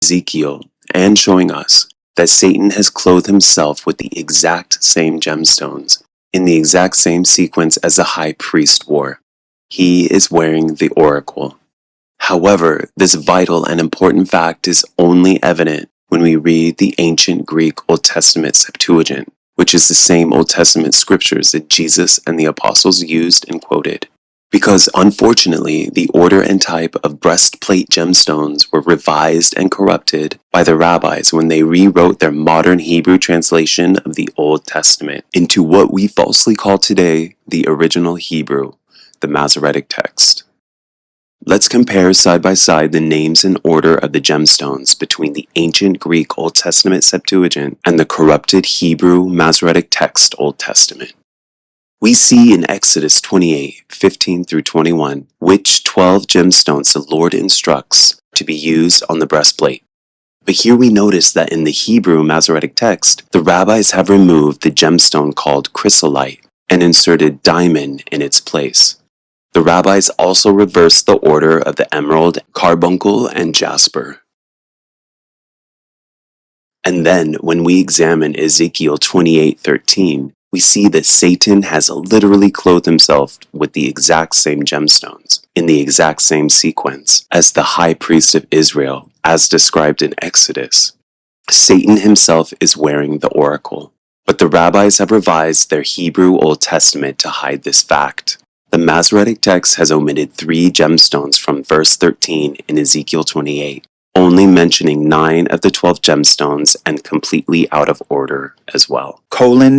Ezekiel and showing us that Satan has clothed himself with the exact same gemstones in the exact same sequence as the high priest wore. He is wearing the oracle. However, this vital and important fact is only evident when we read the ancient Greek Old Testament Septuagint, which is the same Old Testament scriptures that Jesus and the apostles used and quoted. Because unfortunately, the order and type of breastplate gemstones were revised and corrupted by the rabbis when they rewrote their modern Hebrew translation of the Old Testament into what we falsely call today the original Hebrew, the Masoretic Text. Let's compare side by side the names and order of the gemstones between the ancient Greek Old Testament Septuagint and the corrupted Hebrew Masoretic Text Old Testament. We see in Exodus 28:15 through 21, which 12 gemstones the Lord instructs to be used on the breastplate. But here we notice that in the Hebrew Masoretic Text, the rabbis have removed the gemstone called kriseōs and inserted diamond in its place. The rabbis also reversed the order of the emerald, carbuncle, and jasper. And then, when we examine Ezekiel 28:13, we see that Satan has literally clothed himself with the exact same gemstones, in the exact same sequence, as the high priest of Israel, as described in Exodus. Satan himself is wearing the oracle, but the rabbis have revised their Hebrew Old Testament to hide this fact. The Masoretic Text has omitted 3 gemstones from verse 13 in Ezekiel 28, only mentioning 9 of the 12 gemstones and completely out of order as well.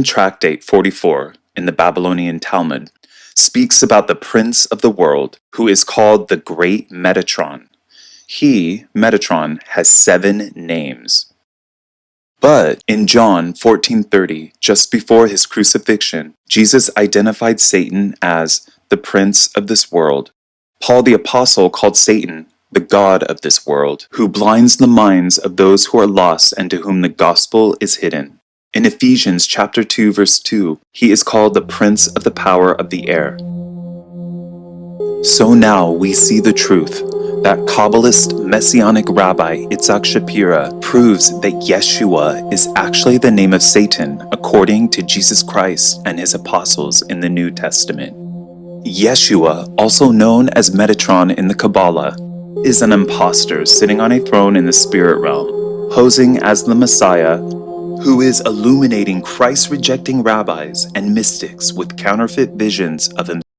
Tractate 44 in the Babylonian Talmud speaks about the prince of the world who is called the great Metatron. He, Metatron, has 7 names. But in John 14:30, just before his crucifixion, Jesus identified Satan as the prince of this world. Paul the apostle called Satan the god of this world, who blinds the minds of those who are lost and to whom the gospel is hidden. In Ephesians chapter 2 verse 2, he is called the prince of the power of the air. So now we see the truth that Kabbalist Messianic Rabbi Itzhak Shapira proves that Yeshua is actually the name of Satan according to Jesus Christ and his apostles in the New Testament. Yeshua, also known as Metatron in the Kabbalah, is an impostor sitting on a throne in the spirit realm, posing as the Messiah, who is illuminating Christ-rejecting rabbis and mystics with counterfeit visions of himself.